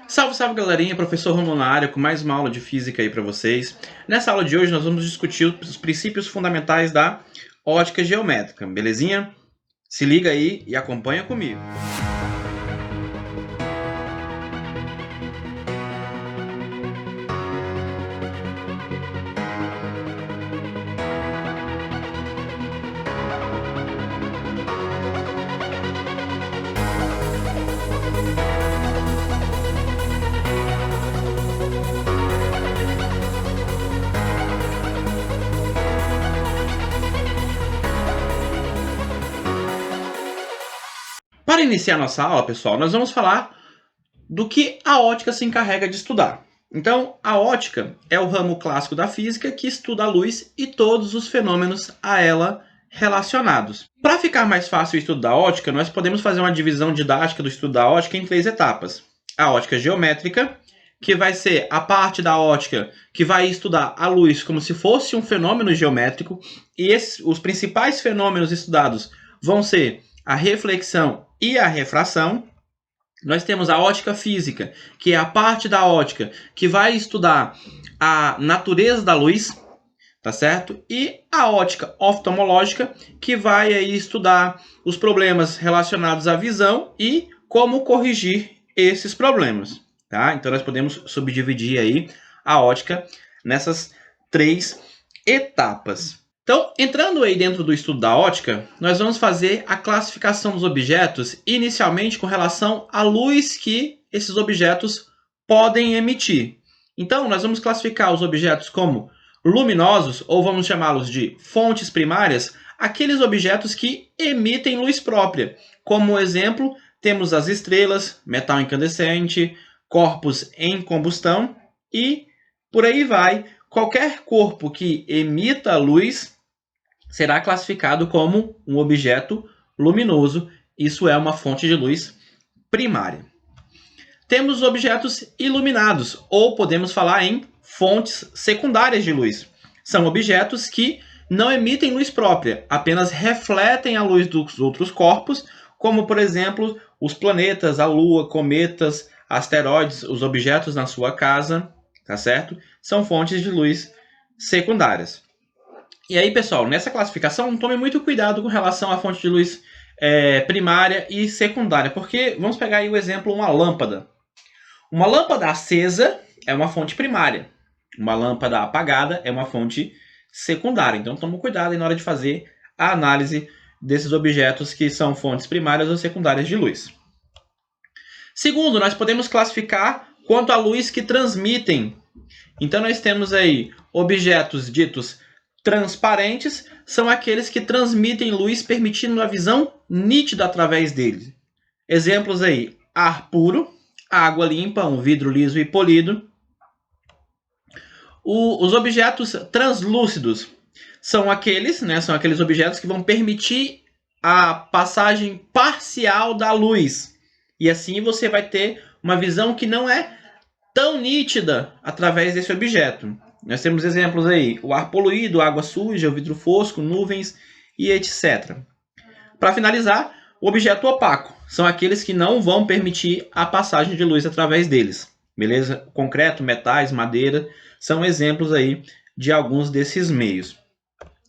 Salve, salve galerinha, professor Romulo na área com mais uma aula de física aí para vocês. Nessa aula de hoje nós vamos discutir os princípios fundamentais da ótica geométrica, belezinha? Se liga aí e acompanha comigo. Para iniciar nossa aula, pessoal, nós vamos falar do que a ótica se encarrega de estudar. Então, a ótica é o ramo clássico da física que estuda a luz e todos os fenômenos a ela relacionados. Para ficar mais fácil o estudo da ótica, nós podemos fazer uma divisão didática do estudo da ótica em 3 etapas. A ótica geométrica, que vai ser a parte da ótica que vai estudar a luz como se fosse um fenômeno geométrico, e os principais fenômenos estudados vão ser a reflexão e a refração. Nós temos a ótica física, que é a parte da ótica que vai estudar a natureza da luz, tá certo? E a ótica oftalmológica, que vai aí estudar os problemas relacionados à visão e como corrigir esses problemas, tá? Então nós podemos subdividir aí a ótica nessas 3 etapas. Então, entrando aí dentro do estudo da ótica, nós vamos fazer a classificação dos objetos inicialmente com relação à luz que esses objetos podem emitir. Então, nós vamos classificar os objetos como luminosos, ou vamos chamá-los de fontes primárias, aqueles objetos que emitem luz própria. Como exemplo, temos as estrelas, metal incandescente, corpos em combustão e por aí vai. Qualquer corpo que emita luz será classificado como um objeto luminoso. Isso é uma fonte de luz primária. Temos os objetos iluminados, ou podemos falar em fontes secundárias de luz. São objetos que não emitem luz própria, apenas refletem a luz dos outros corpos, como, por exemplo, os planetas, a Lua, cometas, asteroides, os objetos na sua casa, tá certo? São fontes de luz secundárias. E aí, pessoal, nessa classificação, tome muito cuidado com relação à fonte de luz primária e secundária, porque vamos pegar aí o exemplo, uma lâmpada. Uma lâmpada acesa é uma fonte primária. Uma lâmpada apagada é uma fonte secundária. Então, tome cuidado aí na hora de fazer a análise desses objetos que são fontes primárias ou secundárias de luz. Segundo, nós podemos classificar quanto à luz que transmitem. Então, nós temos aí objetos ditos transparentes, são aqueles que transmitem luz, permitindo a visão nítida através deles. Exemplos aí, ar puro, água limpa, um vidro liso e polido. Os objetos translúcidos são aqueles objetos que vão permitir a passagem parcial da luz. E assim você vai ter uma visão que não é tão nítida através desse objeto. Nós temos exemplos aí, o ar poluído, água suja, o vidro fosco, nuvens e etc. Para finalizar, o objeto opaco são aqueles que não vão permitir a passagem de luz através deles. Beleza? Concreto, metais, madeira são exemplos aí de alguns desses meios.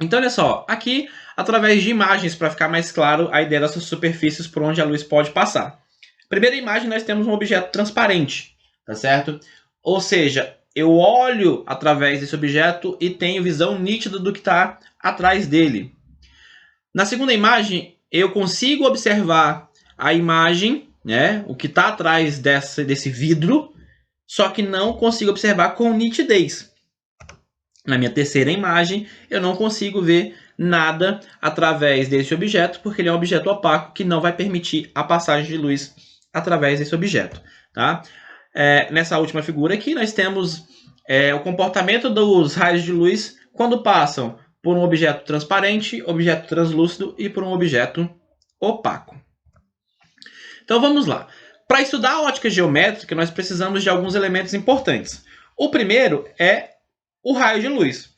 Então, olha só, aqui, através de imagens, para ficar mais claro a ideia dessas superfícies por onde a luz pode passar. Primeira imagem, nós temos um objeto transparente, tá certo? Ou seja, eu olho através desse objeto e tenho visão nítida do que está atrás dele. Na segunda imagem, eu consigo observar a imagem, né, o que está atrás desse vidro, só que não consigo observar com nitidez. Na minha terceira imagem, eu não consigo ver nada através desse objeto, porque ele é um objeto opaco que não vai permitir a passagem de luz através desse objeto. Tá? Nessa última figura aqui, nós temos o comportamento dos raios de luz quando passam por um objeto transparente, objeto translúcido e por um objeto opaco. Então vamos lá. Para estudar a ótica geométrica, nós precisamos de alguns elementos importantes. O primeiro é o raio de luz.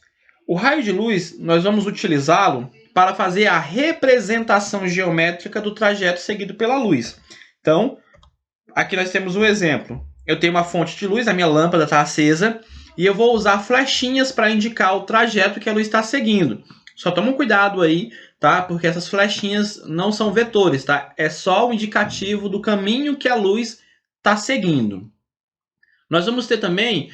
O raio de luz, nós vamos utilizá-lo para fazer a representação geométrica do trajeto seguido pela luz. Então, aqui nós temos um exemplo. eu tenho uma fonte de luz, a minha lâmpada está acesa, e eu vou usar flechinhas para indicar o trajeto que a luz está seguindo. Só toma cuidado aí, tá? Porque essas flechinhas não são vetores, tá? É só o indicativo do caminho que a luz está seguindo. Nós vamos ter também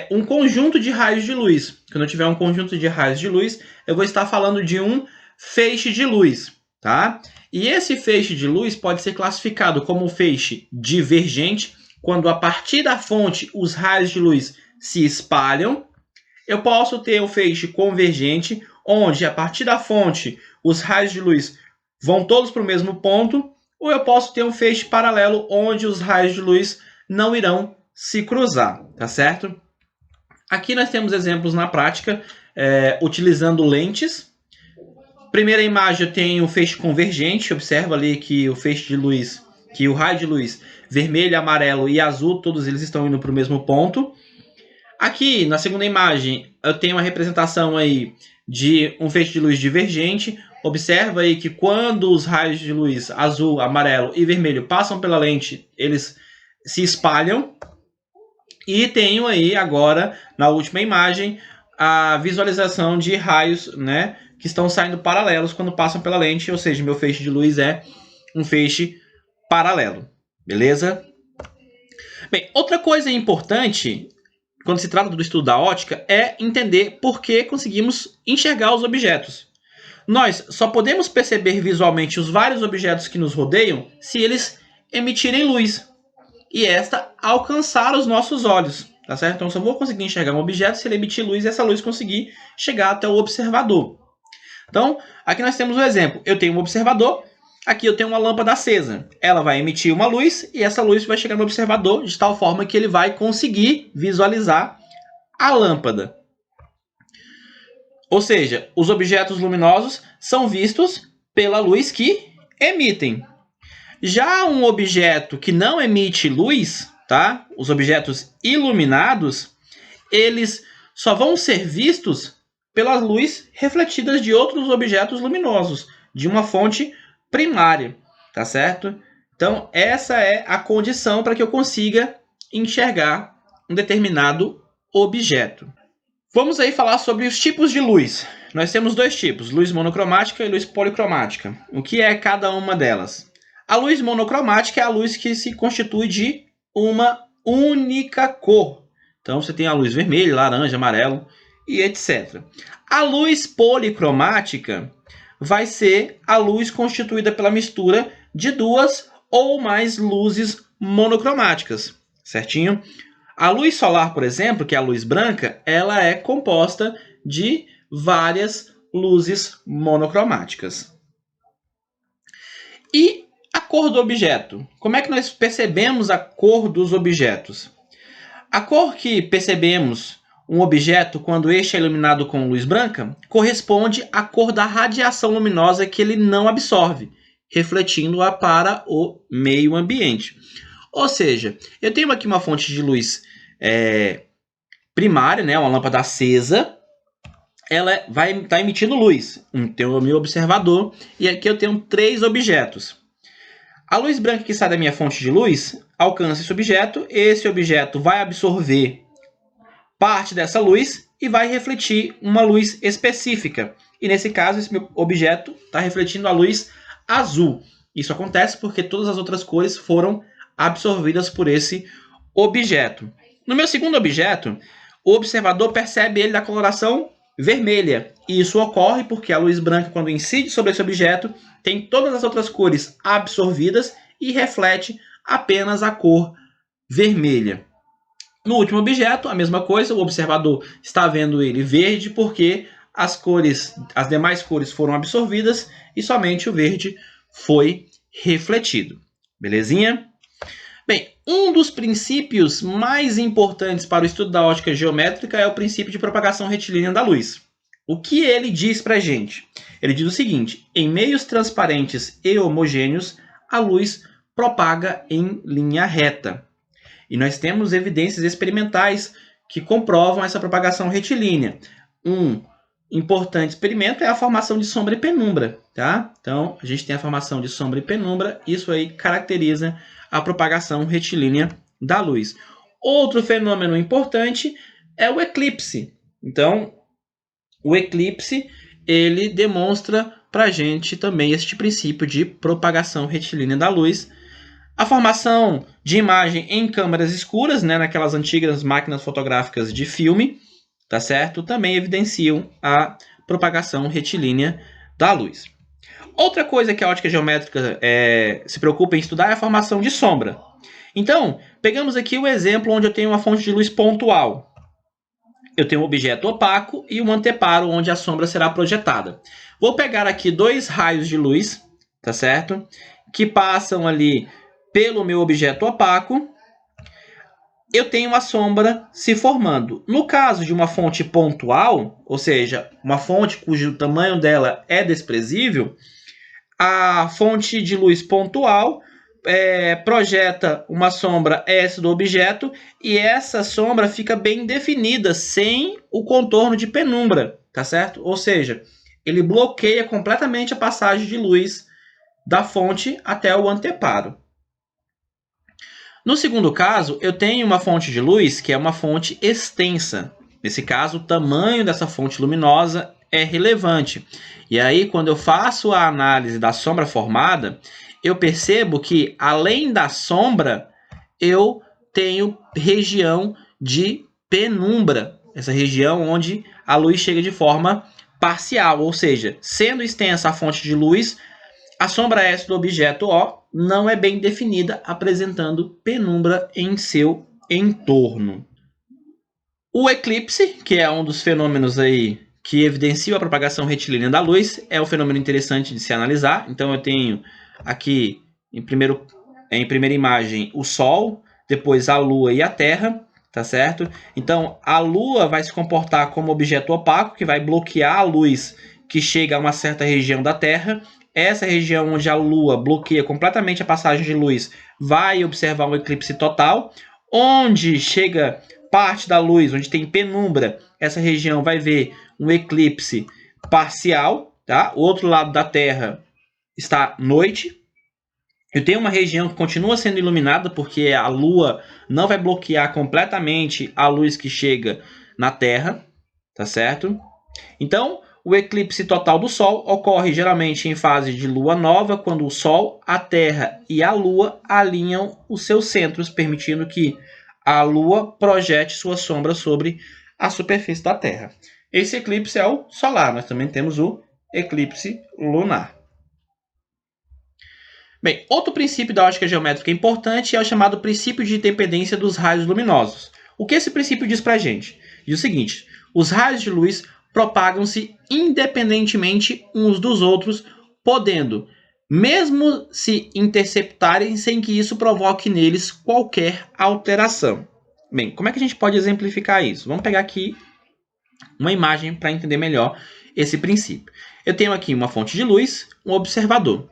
um conjunto de raios de luz. Quando eu tiver um conjunto de raios de luz, eu vou estar falando de um feixe de luz, tá? E esse feixe de luz pode ser classificado como um feixe divergente, quando a partir da fonte os raios de luz se espalham. Eu posso ter um feixe convergente, onde a partir da fonte os raios de luz vão todos para o mesmo ponto, ou eu posso ter um feixe paralelo, onde os raios de luz não irão se cruzar, tá certo? Aqui nós temos exemplos na prática, utilizando lentes. Primeira imagem eu tenho um feixe convergente, observa ali que o feixe de luz, que o raio de luz vermelho, amarelo e azul, todos eles estão indo para o mesmo ponto. Aqui, na segunda imagem, eu tenho uma representação aí de um feixe de luz divergente. Observa aí que quando os raios de luz azul, amarelo e vermelho passam pela lente, eles se espalham. E tenho aí agora, na última imagem, a visualização de raios, né, que estão saindo paralelos quando passam pela lente, ou seja, meu feixe de luz é um feixe paralelo, beleza? Bem, outra coisa importante, quando se trata do estudo da ótica, é entender por que conseguimos enxergar os objetos. Nós só podemos perceber visualmente os vários objetos que nos rodeiam se eles emitirem luz e esta alcançar os nossos olhos, tá certo? Então, eu só vou conseguir enxergar um objeto se ele emitir luz e essa luz conseguir chegar até o observador. Então, aqui nós temos um exemplo. Eu tenho um observador, aqui eu tenho uma lâmpada acesa. Ela vai emitir uma luz e essa luz vai chegar no observador de tal forma que ele vai conseguir visualizar a lâmpada. Ou seja, os objetos luminosos são vistos pela luz que emitem. Já um objeto que não emite luz, tá? Os objetos iluminados, eles só vão ser vistos pela luz refletidas de outros objetos luminosos, de uma fonte primária, tá certo? Então, essa é a condição para que eu consiga enxergar um determinado objeto. Vamos aí falar sobre os tipos de luz. Nós temos dois tipos, luz monocromática e luz policromática. O que é cada uma delas? A luz monocromática é a luz que se constitui de uma única cor. Então, você tem a luz vermelha, laranja, amarelo e etc. A luz policromática vai ser a luz constituída pela mistura de duas ou mais luzes monocromáticas, certinho? A luz solar, por exemplo, que é a luz branca, ela é composta de várias luzes monocromáticas. E a cor do objeto? Como é que nós percebemos a cor dos objetos? A cor que percebemos um objeto quando este é iluminado com luz branca corresponde à cor da radiação luminosa que ele não absorve, refletindo-a para o meio ambiente. Ou seja, eu tenho aqui uma fonte de luz primária, né, uma lâmpada acesa, ela vai estar emitindo luz. Tem o meu observador e aqui eu tenho 3 objetos. A luz branca que sai da minha fonte de luz alcança esse objeto vai absorver parte dessa luz e vai refletir uma luz específica. E nesse caso, esse meu objeto está refletindo a luz azul. Isso acontece porque todas as outras cores foram absorvidas por esse objeto. No meu segundo objeto, o observador percebe ele da coloração vermelha. E isso ocorre porque a luz branca, quando incide sobre esse objeto, tem todas as outras cores absorvidas e reflete apenas a cor vermelha. No último objeto, a mesma coisa, o observador está vendo ele verde porque as demais cores foram absorvidas e somente o verde foi refletido. Belezinha? Bem, um dos princípios mais importantes para o estudo da ótica geométrica é o princípio de propagação retilínea da luz. O que ele diz para a gente? Ele diz o seguinte: em meios transparentes e homogêneos, a luz propaga em linha reta. E nós temos evidências experimentais que comprovam essa propagação retilínea. Um importante experimento é a formação de sombra e penumbra, tá? Então, a gente tem a formação de sombra e penumbra, isso aí caracteriza a propagação retilínea da luz. Outro fenômeno importante é o eclipse. Então, o eclipse, ele demonstra para a gente também este princípio de propagação retilínea da luz. A formação de imagem em câmeras escuras, né, naquelas antigas máquinas fotográficas de filme, tá certo? Também evidenciam a propagação retilínea da luz. Outra coisa que a ótica geométrica se preocupa em estudar é a formação de sombra. Então, pegamos aqui o exemplo onde eu tenho uma fonte de luz pontual. Eu tenho um objeto opaco e um anteparo onde a sombra será projetada. Vou pegar aqui dois raios de luz, tá certo? Que passam ali pelo meu objeto opaco. Eu tenho uma sombra se formando. No caso de uma fonte pontual, ou seja, uma fonte cujo tamanho dela é desprezível, a fonte de luz pontual projeta uma sombra S do objeto e essa sombra fica bem definida, sem o contorno de penumbra, tá certo? Ou seja, ele bloqueia completamente a passagem de luz da fonte até o anteparo. No segundo caso, eu tenho uma fonte de luz que é uma fonte extensa. Nesse caso, o tamanho dessa fonte luminosa é relevante. E aí, quando eu faço a análise da sombra formada, eu percebo que, além da sombra, eu tenho região de penumbra. Essa região onde a luz chega de forma parcial, ou seja, sendo extensa a fonte de luz, a sombra S do objeto O não é bem definida, apresentando penumbra em seu entorno. O eclipse, que é um dos fenômenos aí que evidenciam a propagação retilínea da luz, é um fenômeno interessante de se analisar. Então eu tenho aqui em primeira imagem o Sol, depois a Lua e a Terra, tá certo? Então a Lua vai se comportar como objeto opaco, que vai bloquear a luz que chega a uma certa região da Terra. Essa região onde a Lua bloqueia completamente a passagem de luz vai observar um eclipse total. Onde chega parte da luz, onde tem penumbra, essa região vai ver um eclipse parcial, tá? O outro lado da Terra está noite. Eu tenho uma região que continua sendo iluminada, porque a Lua não vai bloquear completamente a luz que chega na Terra, tá certo? Então, o eclipse total do Sol ocorre geralmente em fase de lua nova, quando o Sol, a Terra e a Lua alinham os seus centros, permitindo que a Lua projete sua sombra sobre a superfície da Terra. Esse eclipse é o solar, nós também temos o eclipse lunar. Bem, outro princípio da ótica geométrica importante é o chamado princípio de independência dos raios luminosos. O que esse princípio diz para a gente? Diz o seguinte: os raios de luz propagam-se independentemente uns dos outros, podendo mesmo se interceptarem sem que isso provoque neles qualquer alteração. Bem, como é que a gente pode exemplificar isso? Vamos pegar aqui uma imagem para entender melhor esse princípio. Eu tenho aqui uma fonte de luz, um observador.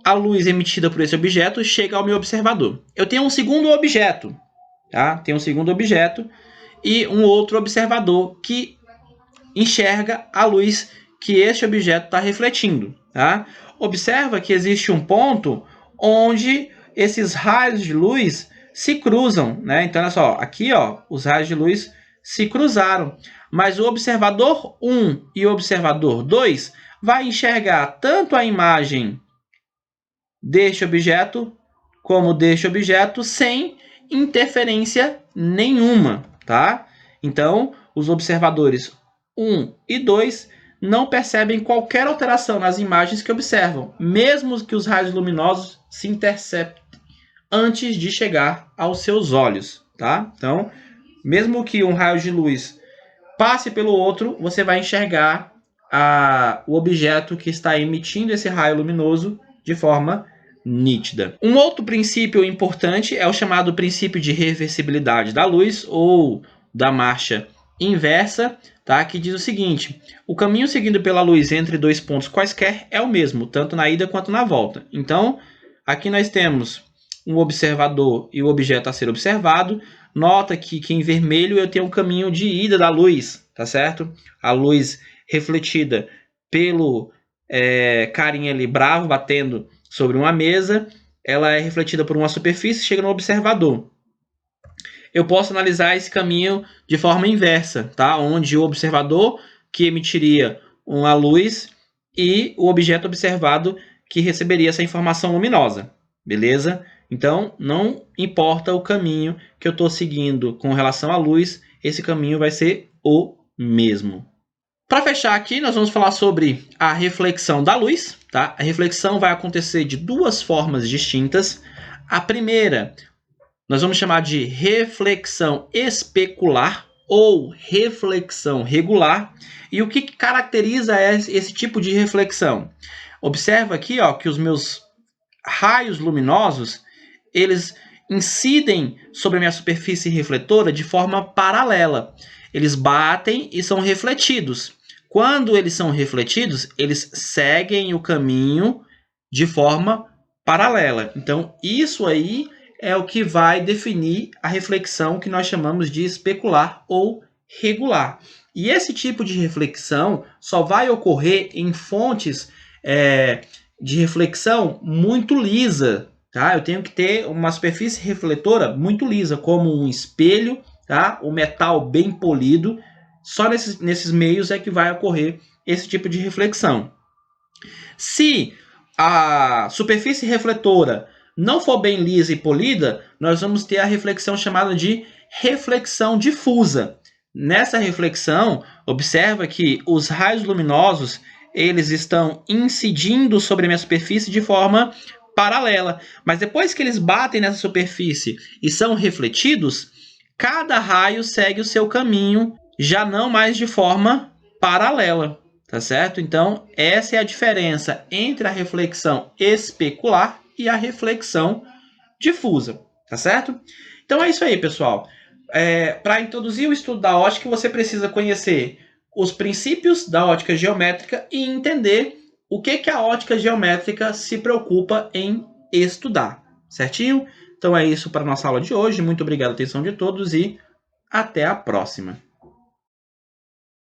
A luz emitida por esse objeto chega ao meu observador. Eu tenho um segundo objeto, tá? Tem um segundo objeto e um outro observador que enxerga a luz que este objeto está refletindo, tá? Observa que existe um ponto onde esses raios de luz se cruzam, né? Então, olha só, aqui, ó, os raios de luz se cruzaram, mas o observador 1 e o observador 2 vai enxergar tanto a imagem deste objeto como deste objeto sem interferência nenhuma, tá? Então, os observadores 1 e 2 não percebem qualquer alteração nas imagens que observam, mesmo que os raios luminosos se interceptem antes de chegar aos seus olhos, tá? Então, mesmo que um raio de luz passe pelo outro, você vai enxergar o objeto que está emitindo esse raio luminoso de forma nítida. Um outro princípio importante é o chamado princípio de reversibilidade da luz, ou da marcha inversa, tá? Que diz o seguinte: o caminho seguido pela luz entre dois pontos quaisquer é o mesmo, tanto na ida quanto na volta. Então, aqui nós temos um observador e o objeto a ser observado. Nota que em vermelho eu tenho um caminho de ida da luz, tá certo? A luz refletida pelo carinha ali bravo batendo sobre uma mesa, ela é refletida por uma superfície e chega no observador. Eu posso analisar esse caminho de forma inversa, tá? Onde o observador que emitiria uma luz e o objeto observado que receberia essa informação luminosa, beleza? Então, não importa o caminho que eu estou seguindo com relação à luz, esse caminho vai ser o mesmo. Para fechar aqui, nós vamos falar sobre a reflexão da luz, tá? A reflexão vai acontecer de duas formas distintas. A primeira, nós vamos chamar de reflexão especular ou reflexão regular. E o que caracteriza esse tipo de reflexão? Observa aqui, ó, que os meus raios luminosos, eles incidem sobre a minha superfície refletora de forma paralela. Eles batem e são refletidos. Quando eles são refletidos, eles seguem o caminho de forma paralela. Então, isso aí é o que vai definir a reflexão que nós chamamos de especular ou regular. E esse tipo de reflexão só vai ocorrer em fontes de reflexão muito lisa, tá? Eu tenho que ter uma superfície refletora muito lisa, como um espelho, tá? O metal bem polido. Só nesses meios é que vai ocorrer esse tipo de reflexão. Se a superfície refletora não for bem lisa e polida, nós vamos ter a reflexão chamada de reflexão difusa. Nessa reflexão, observa que os raios luminosos eles estão incidindo sobre a minha superfície de forma paralela. Mas depois que eles batem nessa superfície e são refletidos, cada raio segue o seu caminho, já não mais de forma paralela, tá certo? Então, essa é a diferença entre a reflexão especular e a reflexão difusa, tá certo? Então é isso aí, pessoal. Para introduzir o estudo da ótica, você precisa conhecer os princípios da ótica geométrica e entender o que a ótica geométrica se preocupa em estudar, certinho? Então é isso para a nossa aula de hoje. Muito obrigado pela atenção de todos e até a próxima.